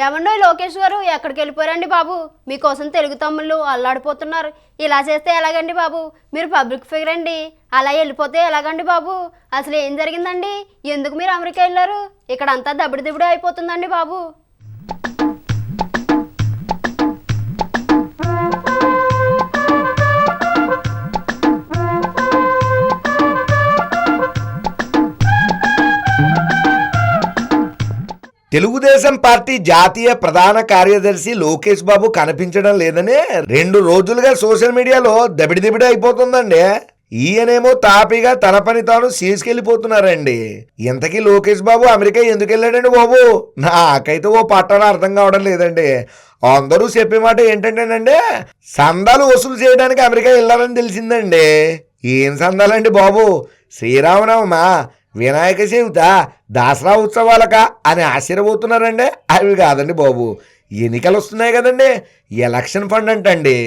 ఏమన్నా లోకేష్ గారు ఎక్కడికి వెళ్ళిపోయారండి బాబు? మీకోసం తెలుగు తమ్ముళ్ళు అల్లాడిపోతున్నారు. ఇలా చేస్తే ఎలాగండి బాబు? మీరు పబ్లిక్ ఫిగర్ అండి, అలా వెళ్ళిపోతే ఎలాగండి బాబు? అసలు ఏం జరిగిందండి? ఎందుకు మీరు అమెరికా వెళ్ళారు? ఇక్కడ అంతా దబిడి అయిపోతుందండి బాబు. తెలుగుదేశం పార్టీ జాతీయ ప్రధాన కార్యదర్శి లోకేష్ బాబు కనిపించడం లేదని 2 రోజులుగా సోషల్ మీడియాలో దబిడి అయిపోతుందండి. ఈయనేమో తాపీగా తన పని తాను చేసుకెళ్ళిపోతున్నారండి. ఇంతకీ లోకేష్ బాబు అమెరికా ఎందుకు వెళ్ళాడండి బాబు? నాకైతే ఓ పట్టణ అర్థం కావడం లేదండి. అందరూ చెప్పే మాట ఏంటంటేనండి, సందాలు వసూలు చేయడానికి అమెరికా వెళ్ళాలని తెలిసిందండి. ఏం సందాలండి బాబు? శ్రీరామనవమా, వినాయక చవిత, దసరా ఉత్సవాలక అని ఆశ్చర్యపోతున్నారండి. అవి కాదండి బాబు, ఎన్నికలు వస్తున్నాయి కదండి, ఎలక్షన్ ఫండ్ అంటండి.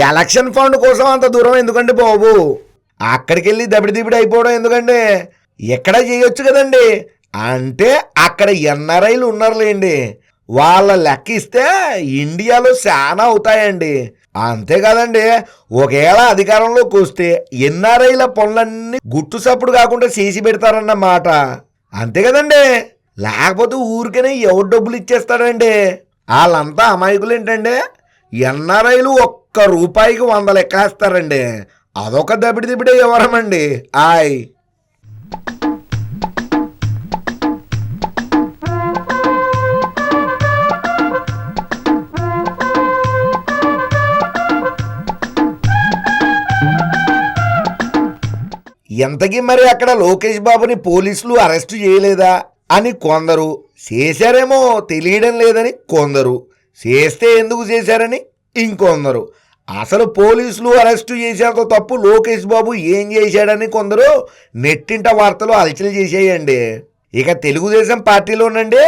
ఎలక్షన్ ఫండ్ కోసం అంత దూరం ఎందుకండి బాబు? అక్కడికి వెళ్ళి దబిడి అయిపోవడం ఎందుకండి? ఎక్కడ చేయొచ్చు కదండి. అంటే అక్కడ ఎన్ఆర్ఐలు ఉన్నారులేండి, వాళ్ళ లెక్క ఇస్తే ఇండియాలో చాలా అవుతాయండి. అంతేకాదండి, ఒకవేళ అధికారంలోకి వస్తే ఎన్ఆర్ఐల పనులన్నీ గుట్టు సప్పుడు కాకుండా చేసి పెడతారన్నమాట. అంతే కదండి. లేకపోతే ఊరికనే ఎవరు డబ్బులు ఇచ్చేస్తాడండి? వాళ్ళంతా అమాయకులు ఏంటండి. ఎన్ఆర్ఐలు ఒక్క రూపాయికి 100 లెక్కేస్తారండి. అదొక దబిడి వ్యవహారమండి. ఆయ్ ఎంతకీ మరి అక్కడ లోకేష్ బాబుని పోలీసులు అరెస్టు చేయలేదా అని కొందరు, చేశారేమో తెలియడం లేదని కొందరు, చేస్తే ఎందుకు చేశారని ఇంకొందరు, అసలు పోలీసులు అరెస్టు చేసేంత తప్పు లోకేష్ బాబు ఏం చేశాడని కొందరు నెట్టింట వార్తలు అలచలు చేసేయండి. ఇక తెలుగుదేశం పార్టీలోనండి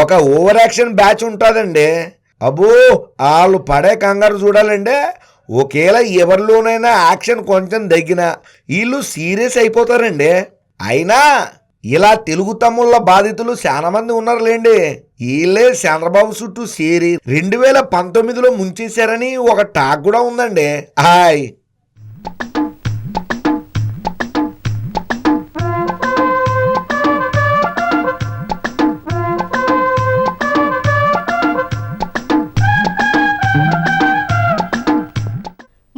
ఒక ఓవర్ యాక్షన్ బ్యాచ్ ఉంటుందండి. అబ్బో, వాళ్ళు పడే కంగారు చూడాలండి. ఒకవేళ ఎవరిలోనైనా యాక్షన్ కొంచెం తగ్గినా వీళ్ళు సీరియస్ అయిపోతారండి. అయినా ఇలా తెలుగు తమ్ముళ్ళ బాధితులు చాలా మంది ఉన్నారులేండి. వీళ్ళే చంద్రబాబు చుట్టూ చేరి 2019లో ముంచేశారని ఒక టాక్ కూడా ఉందండి. హాయ్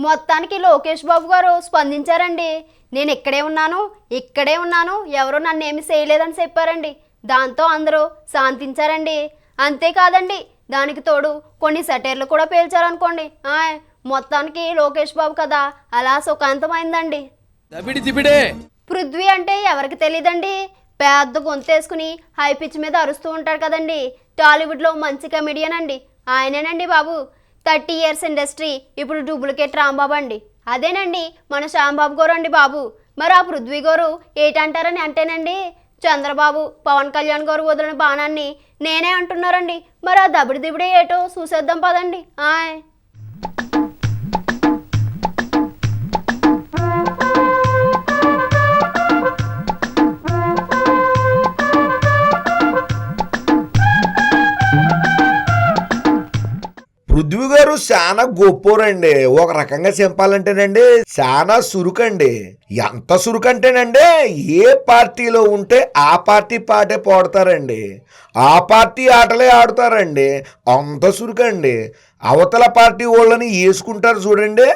మొత్తానికి లోకేష్ బాబు గారు స్పందించారండి. నేను ఇక్కడే ఉన్నాను, ఎవరో నన్ను ఏమి చేయలేదని చెప్పారండి. దాంతో అందరూ శాంతించారండి. అంతేకాదండి, దానికి తోడు కొన్ని సెటైర్లు కూడా పేల్చారనుకోండి. మొత్తానికి లోకేష్ బాబు కదా అలా సుఖాంతమైందండి. పృథ్వీ అంటే ఎవరికి తెలియదండి, పెద్ద గొంతేసుకుని హై పిచ్ మీద అరుస్తూ ఉంటాడు కదండి. టాలీవుడ్లో మంచి కమెడియన్ అండి ఆయనేనండి బాబు. 30 years ఇండస్ట్రీ ఇప్పుడు డూప్లికేట్ రాంబాబు అండి. అదేనండి మన శ్యాంబాబు గారు అండి బాబు. మరి ఆ పృథ్వీ గారు ఏటంటారని అంటేనండి, చంద్రబాబు పవన్ కళ్యాణ్ గారు వదిలిన బాణాన్ని నేనే అంటున్నారండి. మరి ఆ దబిడి ఏటో చూసేద్దాం పదండి. పృథ్వీ గారు చాలా గొప్పోరండి. ఒక రకంగా చెప్పాలంటేనండి చాలా సురుకండి. ఎంత సురుకంటేనండి, ఏ పార్టీలో ఉంటే ఆ పార్టీ పాటే పోడతారండి, ఆ పార్టీ ఆటలే ఆడుతారండి. అంత సురుకండి. అవతల పార్టీ వాళ్ళని వేసుకుంటారు చూడండి,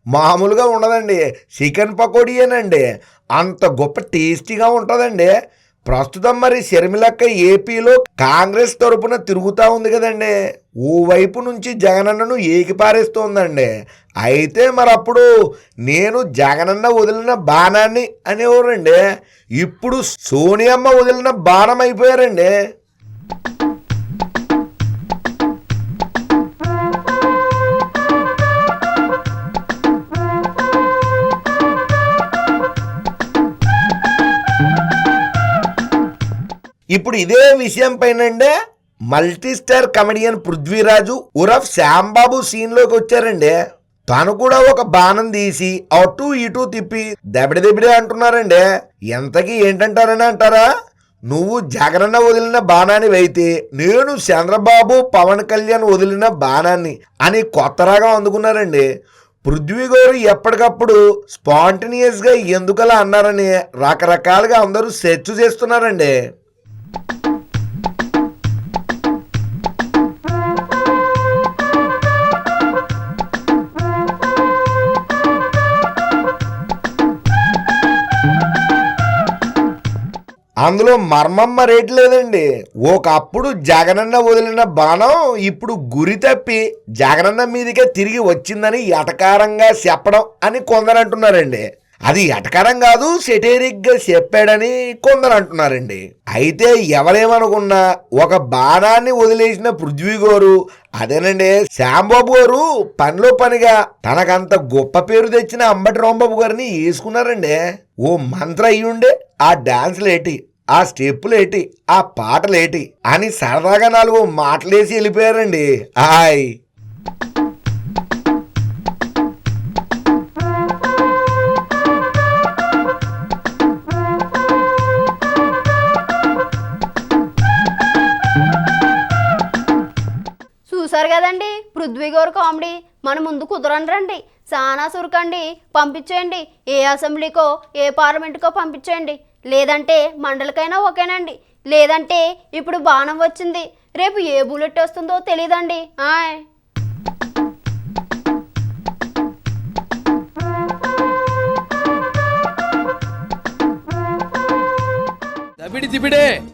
మామూలుగా ఉండదండి. చికెన్ పకోడీయేనండి, అంత గొప్ప టేస్టీగా ఉంటుందండి. ప్రస్తుతం మరి షర్మిలక్క ఏపీలో కాంగ్రెస్ తరపున తిరుగుతూ ఉంది కదండి. ఓవైపు నుంచి జగనన్నను ఏకిపారేస్తోందండి. అయితే మరి అప్పుడు నేను జగనన్న వదిలిన బాణాన్ని అనేవారండి, ఇప్పుడు సోనియమ్మ వదిలిన బాణం అయిపోయారండి. ఇప్పుడు ఇదే విషయం పైనండి మల్టీ స్టార్ కమెడియన్ పృథ్వీరాజు ఉరఫ్ శ్యాంబాబు సీన్ లోకి వచ్చారండి. తను కూడా ఒక బాణం తీసి అటు ఇటు తిప్పి దెబ్బడే అంటున్నారండి. ఎంతకీ ఏంటంటారని అంటారా? నువ్వు జగనన్న వదిలిన బాణాన్ని అయితే నేను చంద్రబాబు పవన్ కళ్యాణ్ వదిలిన బాణాన్ని అని కొత్త రాగం అందుకున్నారండి. పృథ్వీ గారు ఎప్పటికప్పుడు స్పాంటనియస్గా ఎందుకలా అన్నారని రకరకాలుగా అందరూ సెర్చ్ చేస్తున్నారండి. అందులో మర్మమ్మ రేటు లేదండి. ఒకప్పుడు జగనన్న వదిలిన బాణం ఇప్పుడు గురి తప్పి జగనన్న మీదకే తిరిగి వచ్చిందని ఎటకారంగా చెప్పడం అని కొందరు అంటున్నారండి. అది ఎటకారం కాదు, సెటేరిక్ గా చెప్పాడని కొందరు అంటున్నారండి. అయితే ఎవరేమనుకున్నా ఒక బాణాన్ని వదిలేసిన పృథ్వీ గారు, అదేనండి శ్యాంబాబు గారు పనిలో పనిగా తనకంత గొప్ప పేరు తెచ్చిన అంబటి రాంబాబు గారిని వేసుకున్నారండి. ఓ మంత్ర అయ్యుండే ఆ డాన్స్లేటి, ఆ స్టెప్పులేటి, ఆ పాటలేటి అని సరదాగా 4 మాటలేసి వెళ్ళిపోయారండి. హాయ్ చూసారు కదండి పృథ్వీ గారు కామెడీ. మన ముందు కుదరండి, చాలా సురకండి, పంపించేయండి. ఏ అసెంబ్లీకో ఏ పార్లమెంట్కో పంపించేయండి. లేదంటే మండలికైనా ఓకేనండి. లేదంటే ఇప్పుడు బాణం వచ్చింది, రేపు ఏ బుల్లెట్ వస్తుందో తెలియదండి. దబిడి దిబిడే